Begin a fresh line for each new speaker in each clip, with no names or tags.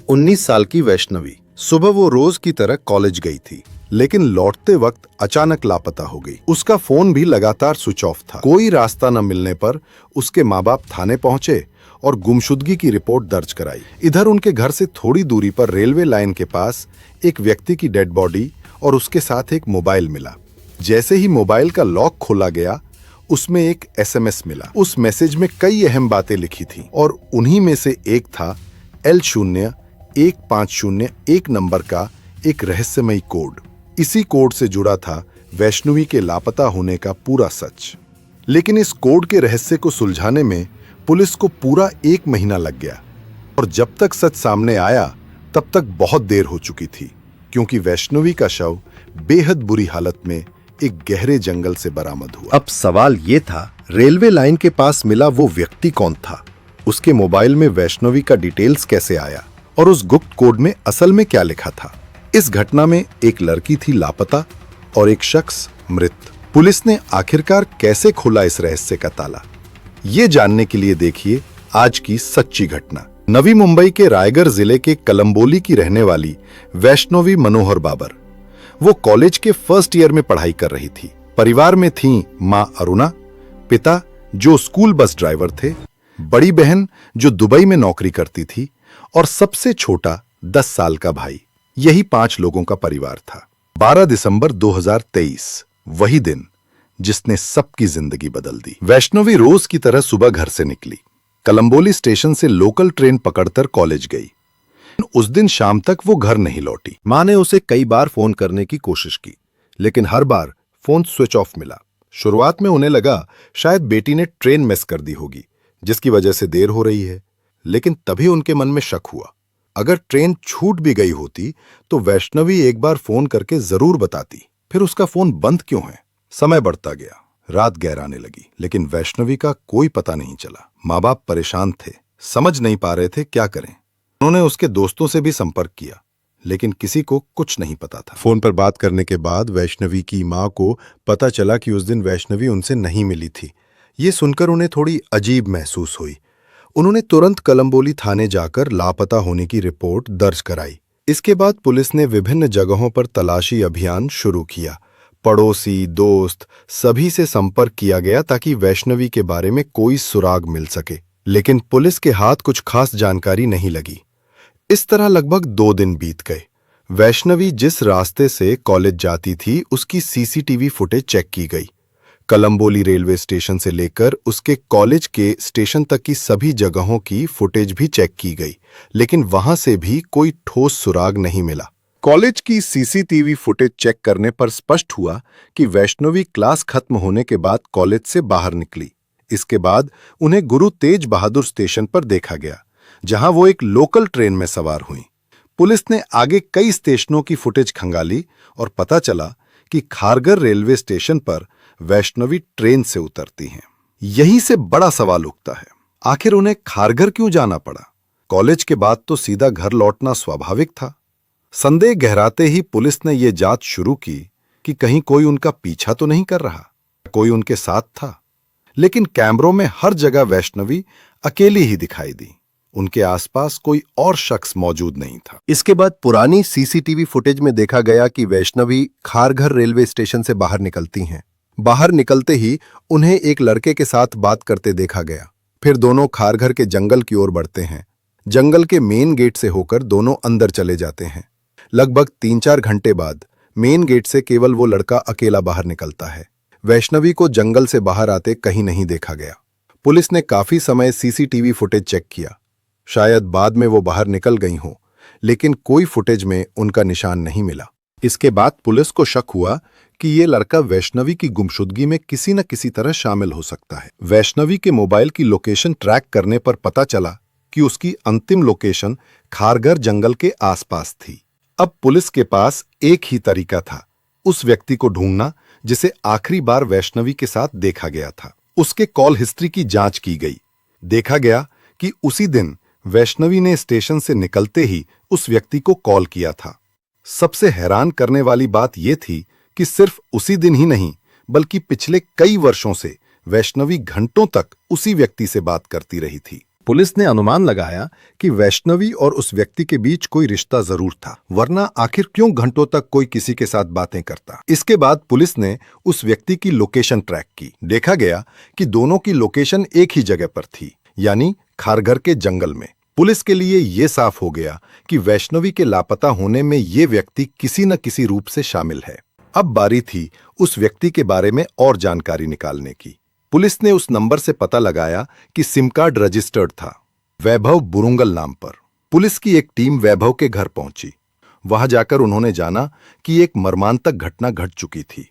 19 साल की वैष्णवी। सुबह वो रोज की तरह कॉलेज गई थी, लेकिन लौटते वक्त अचानक लापता हो गई। उसका फोन भी लगातार स्विच ऑफ था। कोई रास्ता न मिलने पर उसके माँ बाप थाने पहुंचे और गुमशुदगी की रिपोर्ट दर्ज कराई। इधर उनके घर से थोड़ी दूरी पर रेलवे लाइन के पास एक व्यक्ति की डेड बॉडी और उसके साथ एक मोबाइल मिला। जैसे ही मोबाइल का लॉक खोला गया, उसमें एक एसएमएस मिला। उस मैसेज में कई अहम बातें लिखी थी और उन्हीं में से एक था L0150 नंबर का एक रहस्यमयी कोड। इसी कोड से जुड़ा था वैष्णवी के लापता होने का पूरा सच। लेकिन इस कोड के रहस्य को सुलझाने में पुलिस को पूरा 1 महीना लग गया और जब तक सच सामने आया तब तक बहुत देर हो चुकी थी, क्योंकि वैष्णवी का शव बेहद बुरी हालत में एक गहरे जंगल से बरामद हुआ। अब सवाल ये था, रेलवे लाइन के पास मिला वो व्यक्ति कौन था? उसके मोबाइल में वैष्णवी का डिटेल्स कैसे आया और उस गुप्त कोड में असल में क्या लिखा था? इस घटना में एक लड़की थी लापता और एक शख्स मृत। पुलिस ने आखिरकार कैसे खोला इस रहस्य का ताला? ये जानने के लिए देखिए आज की सच्ची घटना। नवी मुंबई के रायगढ़ जिले के कलंबोली की रहने वाली वैष्णवी मनोहर बाबर। वो कॉलेज के फर्स्ट ईयर में पढ़ाई कर रही थी। परिवार में थीं मां अरुणा, पिता जो स्कूल बस ड्राइवर थे, बड़ी बहन जो दुबई में नौकरी करती थी और सबसे छोटा 10 साल का भाई। यही 5 लोगों का परिवार था। 12 दिसंबर 2023, वही दिन जिसने सबकी जिंदगी बदल दी। वैष्णवी रोज की तरह सुबह घर से निकली। कलंबोली स्टेशन से लोकल ट्रेन पकड़कर कॉलेज गई। उस दिन शाम तक वो घर नहीं लौटी। मां ने उसे कई बार फोन करने की कोशिश की, लेकिन हर बार फोन स्विच ऑफ मिला। शुरुआत में उन्हें लगा शायद बेटी ने ट्रेन मिस कर दी होगी, जिसकी वजह से देर हो रही है। लेकिन तभी उनके मन में शक हुआ, अगर ट्रेन छूट भी गई होती तो वैष्णवी एक बार फोन करके जरूर बताती। फिर उसका फोन बंद क्यों है? समय बढ़ता गया, रात गहराने लगी, लेकिन वैष्णवी का कोई पता नहीं चला। माँ बाप परेशान थे, समझ नहीं पा रहे थे क्या करें। उन्होंने उसके दोस्तों से भी संपर्क किया, लेकिन किसी को कुछ नहीं पता था। फोन पर बात करने के बाद वैष्णवी की मां को पता चला कि उस दिन वैष्णवी उनसे नहीं मिली थी। ये सुनकर उन्हें थोड़ी अजीब महसूस हुई। उन्होंने तुरंत कलंबोली थाने जाकर लापता होने की रिपोर्ट दर्ज कराई। इसके बाद पुलिस ने विभिन्न जगहों पर तलाशी अभियान शुरू किया। पड़ोसी, दोस्त सभी से संपर्क किया गया ताकि वैष्णवी के बारे में कोई सुराग मिल सके, लेकिन पुलिस के हाथ कुछ खास जानकारी नहीं लगी। इस तरह लगभग 2 दिन बीत गए। वैष्णवी जिस रास्ते से कॉलेज जाती थी उसकी सीसीटीवी फुटेज चेक की गई। कलंबोली रेलवे स्टेशन से लेकर उसके कॉलेज के स्टेशन तक की सभी जगहों की फुटेज भी चेक की गई, लेकिन वहां से भी कोई ठोस सुराग नहीं मिला। कॉलेज की सीसीटीवी फुटेज चेक करने पर स्पष्ट हुआ कि वैष्णवी क्लास खत्म होने के बाद कॉलेज से बाहर निकली। इसके बाद उन्हें गुरु तेज बहादुर स्टेशन पर देखा गया, जहां वो एक लोकल ट्रेन में सवार हुई। पुलिस ने आगे कई स्टेशनों की फुटेज खंगाली और पता चला कि खारघर रेलवे स्टेशन पर वैष्णवी ट्रेन से उतरती हैं। यहीं से बड़ा सवाल उठता है, आखिर उन्हें खारघर क्यों जाना पड़ा? कॉलेज के बाद तो सीधा घर लौटना स्वाभाविक था। संदेह गहराते ही पुलिस ने यह जांच शुरू की कि कहीं कोई उनका पीछा तो नहीं कर रहा, कोई उनके साथ था। लेकिन कैमरों में हर जगह वैष्णवी अकेली ही दिखाई दी। उनके आसपास कोई और शख्स मौजूद नहीं था। इसके बाद पुरानी सीसीटीवी फुटेज में देखा गया कि वैष्णवी खारघर रेलवे स्टेशन से बाहर निकलती हैं। बाहर निकलते ही उन्हें एक लड़के के साथ बात करते देखा गया। फिर दोनों खारघर के जंगल की ओर बढ़ते हैं। जंगल के मेन गेट से होकर दोनों अंदर चले जाते हैं। लगभग 3-4 घंटे बाद मेन गेट से केवल वो लड़का अकेला बाहर निकलता है। वैष्णवी को जंगल से बाहर आते कहीं नहीं देखा गया। पुलिस ने काफी समय सीसीटीवी फुटेज चेक किया। शायद बाद में वो बाहर निकल गई हों, लेकिन कोई फुटेज में उनका निशान नहीं मिला। इसके बाद पुलिस को शक हुआ कि ये लड़का वैष्णवी की गुमशुदगी में किसी न किसी तरह शामिल हो सकता है। वैष्णवी के मोबाइल की लोकेशन ट्रैक करने पर पता चला कि उसकी अंतिम लोकेशन खारघर जंगल के आसपास थी। अब पुलिस के पास एक ही तरीका था, उस व्यक्ति को ढूंढना जिसे आखिरी बार वैष्णवी के साथ देखा गया था। उसके कॉल हिस्ट्री की जांच की गई। देखा गया कि उसी दिन वैष्णवी ने स्टेशन से निकलते ही उस व्यक्ति को कॉल किया था। सबसे हैरान करने वाली बात यह थी कि सिर्फ उसी दिन ही नहीं, बल्कि पिछले कई वर्षों से वैष्णवी घंटों तक उसी व्यक्ति से बात करती रही थी। पुलिस ने अनुमान लगाया कि वैष्णवी और उस व्यक्ति के बीच कोई रिश्ता जरूर था, वरना आखिर क्यों घंटों तक कोई किसी के साथ बातें करता। इसके बाद पुलिस ने उस व्यक्ति की लोकेशन ट्रैक की। देखा गया कि दोनों की लोकेशन एक ही जगह पर थी, यानी खारघर के जंगल में। पुलिस के लिए यह साफ हो गया कि वैष्णवी के लापता होने में ये व्यक्ति किसी न किसी रूप से शामिल है। अब बारी थी उस व्यक्ति के बारे में और जानकारी निकालने की। पुलिस ने उस नंबर से पता लगाया कि सिम कार्ड रजिस्टर्ड था वैभव बुरुंगल नाम पर। पुलिस की एक टीम वैभव के घर पहुंची। वहां जाकर उन्होंने जाना कि एक मर्मांतक घटना घट चुकी थी।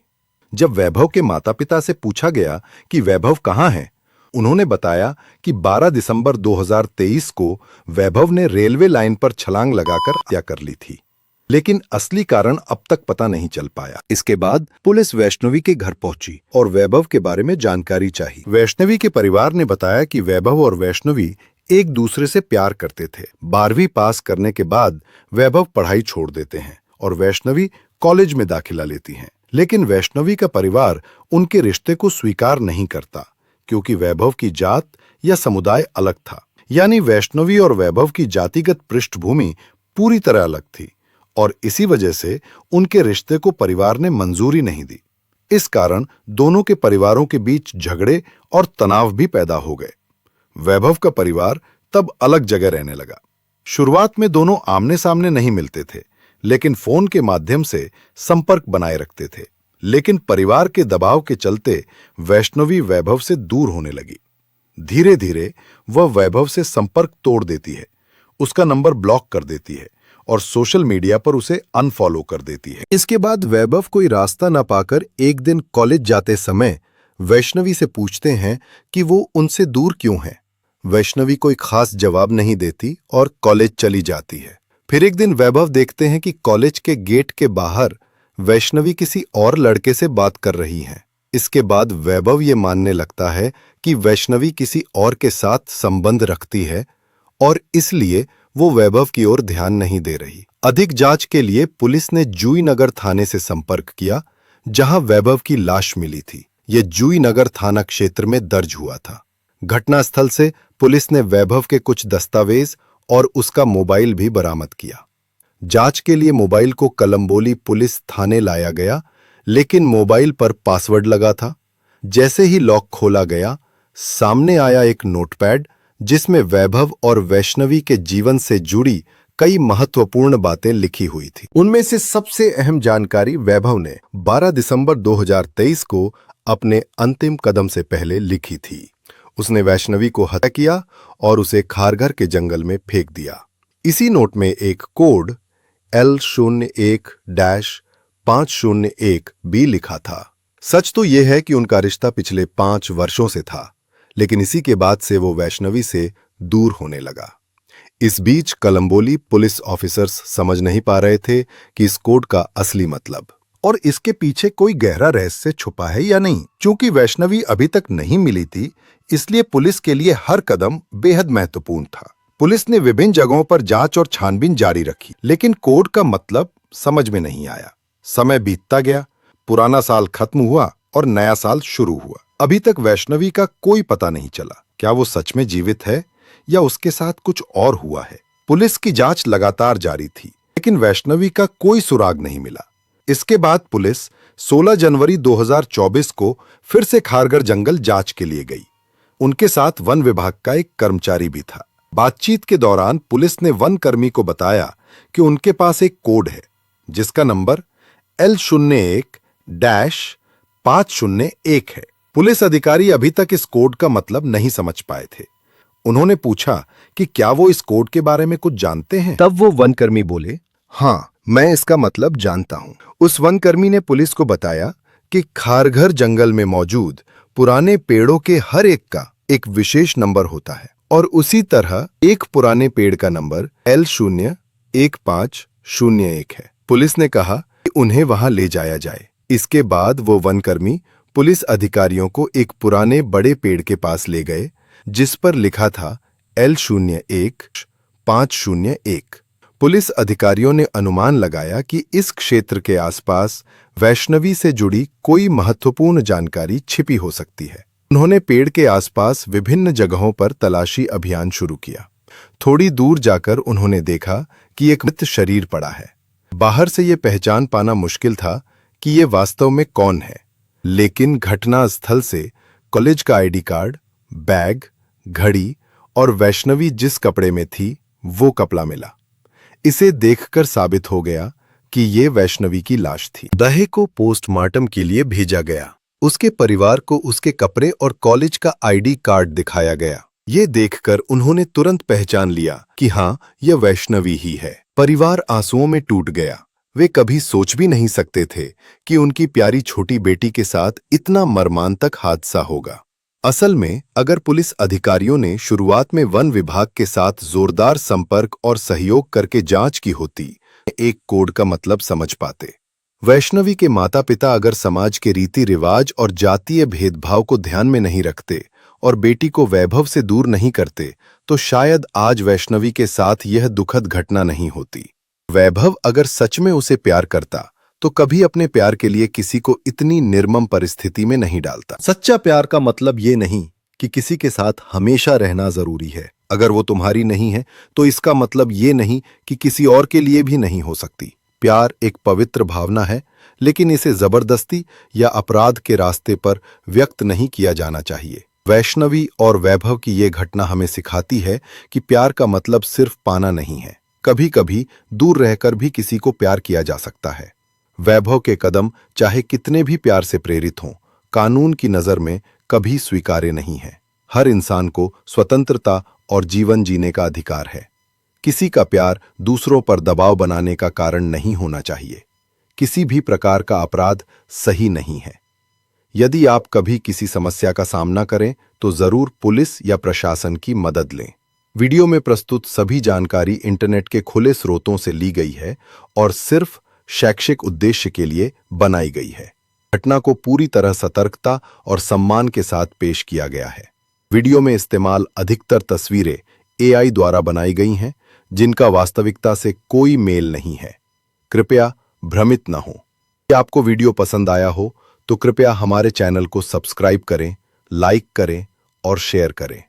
जब वैभव के माता पिता से पूछा गया कि वैभव कहां है, उन्होंने बताया कि 12 दिसंबर 2023 को वैभव ने रेलवे लाइन पर छलांग लगाकर हत्या कर ली थी, लेकिन असली कारण अब तक पता नहीं चल पाया। इसके बाद पुलिस वैष्णवी के घर पहुंची और वैभव के बारे में जानकारी चाहिए। वैष्णवी के परिवार ने बताया कि वैभव और वैष्णवी एक दूसरे से प्यार करते थे। 12वीं पास करने के बाद वैभव पढ़ाई छोड़ देते हैं और वैष्णवी कॉलेज में दाखिला लेती हैं। लेकिन वैष्णवी का परिवार उनके रिश्ते को स्वीकार नहीं करता, क्योंकि वैभव की जात या समुदाय अलग था। यानी वैष्णवी और वैभव की जातिगत पृष्ठभूमि पूरी तरह अलग थी और इसी वजह से उनके रिश्ते को परिवार ने मंजूरी नहीं दी। इस कारण दोनों के परिवारों के बीच झगड़े और तनाव भी पैदा हो गए। वैभव का परिवार तब अलग जगह रहने लगा। शुरुआत में दोनों आमने सामने नहीं मिलते थे, लेकिन फोन के माध्यम से संपर्क बनाए रखते थे। लेकिन परिवार के दबाव के चलते वैष्णवी वैभव से दूर होने लगी। धीरे धीरे वह वैभव से संपर्क तोड़ देती है, उसका नंबर ब्लॉक कर देती है और सोशल मीडिया पर उसे अनफॉलो कर देती है। इसके बाद वैभव कोई रास्ता न पाकर एक दिन कॉलेज जाते समय वैष्णवी से पूछते हैं कि वो उनसे दूर क्यों है। वैष्णवी कोई खास जवाब नहीं देती और कॉलेज चली जाती है। फिर एक दिन वैभव देखते हैं कि कॉलेज के गेट के बाहर वैष्णवी किसी और लड़के से बात कर रही हैं। इसके बाद वैभव ये मानने लगता है कि वैष्णवी किसी और के साथ संबंध रखती है और इसलिए वो वैभव की ओर ध्यान नहीं दे रही। अधिक जांच के लिए पुलिस ने जूही नगर थाने से संपर्क किया, जहां वैभव की लाश मिली थी। यह जूही नगर थाना क्षेत्र में दर्ज हुआ था। घटनास्थल से पुलिस ने वैभव के कुछ दस्तावेज और उसका मोबाइल भी बरामद किया। जांच के लिए मोबाइल को कलंबोली पुलिस थाने लाया गया, लेकिन मोबाइल पर पासवर्ड लगा था। जैसे ही लॉक खोला गया, सामने आया एक नोटपैड जिसमें वैभव और वैष्णवी के जीवन से जुड़ी कई महत्वपूर्ण बातें लिखी हुई थी। उनमें से सबसे अहम जानकारी वैभव ने 12 दिसंबर 2023 को अपने अंतिम कदम से पहले लिखी थी। उसने वैष्णवी को हत्या किया और उसे खारघर के जंगल में फेंक दिया। इसी नोट में एक कोड L01-501 भी लिखा था। सच तो यह है कि उनका रिश्ता पिछले 5 वर्षों से था, लेकिन इसी के बाद से वो वैष्णवी से दूर होने लगा। इस बीच कलंबोली पुलिस ऑफिसर्स समझ नहीं पा रहे थे कि इस कोड का असली मतलब और इसके पीछे कोई गहरा रहस्य छुपा है या नहीं। क्योंकि वैष्णवी अभी तक नहीं मिली थी, इसलिए पुलिस के लिए हर कदम बेहद महत्वपूर्ण था। पुलिस ने विभिन्न जगहों पर जांच और छानबीन जारी रखी, लेकिन कोड का मतलब समझ में नहीं आया। समय बीतता गया, पुराना साल खत्म हुआ और नया साल शुरू हुआ। अभी तक वैष्णवी का कोई पता नहीं चला। क्या वो सच में जीवित है या उसके साथ कुछ और हुआ है? पुलिस की जांच लगातार जारी थी, लेकिन वैष्णवी का कोई सुराग नहीं मिला। इसके बाद पुलिस 16 जनवरी 2024 को फिर से खारघर जंगल जांच के लिए गई। उनके साथ वन विभाग का एक कर्मचारी भी था। बातचीत के दौरान पुलिस ने वन कर्मी को बताया कि उनके पास एक कोड है जिसका नंबर L01-501 है। पुलिस अधिकारी अभी तक इस कोड का मतलब नहीं समझ पाए थे। उन्होंने पूछा कि क्या वो इस कोड के बारे में कुछ जानते हैं। तब वो वनकर्मी बोले, हाँ, मैं इसका मतलब जानता हूं। उस वनकर्मी ने पुलिस को बताया कि खारघर जंगल में मौजूद पुराने पेड़ों के हर एक का एक विशेष नंबर होता है और उसी तरह एक पुराने पेड़ का नंबर L01-501 है। पुलिस ने कहा कि उन्हें वहां ले जाया जाए। इसके बाद वो वनकर्मी पुलिस अधिकारियों को एक पुराने बड़े पेड़ के पास ले गए जिस पर लिखा था L01-501। पुलिस अधिकारियों ने अनुमान लगाया कि इस क्षेत्र के आसपास वैष्णवी से जुड़ी कोई महत्वपूर्ण जानकारी छिपी हो सकती है। उन्होंने पेड़ के आसपास विभिन्न जगहों पर तलाशी अभियान शुरू किया। थोड़ी दूर जाकर उन्होंने देखा कि एक मृत शरीर पड़ा है। बाहर से यह पहचान पाना मुश्किल था कि ये वास्तव में कौन है, लेकिन घटनास्थल से कॉलेज का आईडी कार्ड, बैग, घड़ी और वैष्णवी जिस कपड़े में थी वो कपड़ा मिला। इसे देखकर साबित हो गया कि ये वैष्णवी की लाश थी। दहे को पोस्टमार्टम के लिए भेजा गया। उसके परिवार को उसके कपड़े और कॉलेज का आईडी कार्ड दिखाया गया। ये देखकर उन्होंने तुरंत पहचान लिया कि हाँ, यह वैष्णवी ही है। परिवार आंसुओं में टूट गया। वे कभी सोच भी नहीं सकते थे कि उनकी प्यारी छोटी बेटी के साथ इतना मर्मांतक हादसा होगा। असल में अगर पुलिस अधिकारियों ने शुरुआत में वन विभाग के साथ जोरदार संपर्क और सहयोग करके जांच की होती, एक कोड का मतलब समझ पाते। वैष्णवी के माता पिता अगर समाज के रीति रिवाज और जातीय भेदभाव को ध्यान में नहीं रखते और बेटी को वैभव से दूर नहीं करते, तो शायद आज वैष्णवी के साथ यह दुखद घटना नहीं होती। वैभव अगर सच में उसे प्यार करता तो कभी अपने प्यार के लिए किसी को इतनी निर्मम परिस्थिति में नहीं डालता। सच्चा प्यार का मतलब ये नहीं कि किसी के साथ हमेशा रहना जरूरी है। अगर वो तुम्हारी नहीं है तो इसका मतलब ये नहीं कि किसी और के लिए भी नहीं हो सकती। प्यार एक पवित्र भावना है, लेकिन इसे जबरदस्ती या अपराध के रास्ते पर व्यक्त नहीं किया जाना चाहिए। वैष्णवी और वैभव की ये घटना हमें सिखाती है कि प्यार का मतलब सिर्फ पाना नहीं है। कभी कभी दूर रहकर भी किसी को प्यार किया जा सकता है। वैभव के कदम चाहे कितने भी प्यार से प्रेरित हों, कानून की नजर में कभी स्वीकार्य नहीं है। हर इंसान को स्वतंत्रता और जीवन जीने का अधिकार है। किसी का प्यार दूसरों पर दबाव बनाने का कारण नहीं होना चाहिए। किसी भी प्रकार का अपराध सही नहीं है। यदि आप कभी किसी समस्या का सामना करें तो जरूर पुलिस या प्रशासन की मदद लें। वीडियो में प्रस्तुत सभी जानकारी इंटरनेट के खुले स्रोतों से ली गई है और सिर्फ शैक्षिक उद्देश्य के लिए बनाई गई है। घटना को पूरी तरह सतर्कता और सम्मान के साथ पेश किया गया है। वीडियो में इस्तेमाल अधिकतर तस्वीरें AI द्वारा बनाई गई हैं, जिनका वास्तविकता से कोई मेल नहीं है। कृपया भ्रमित न हो। यदि आपको वीडियो पसंद आया हो तो कृपया हमारे चैनल को सब्सक्राइब करें, लाइक करें और शेयर करें।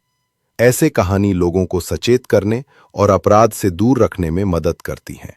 ऐसे कहानी लोगों को सचेत करने और अपराध से दूर रखने में मदद करती हैं।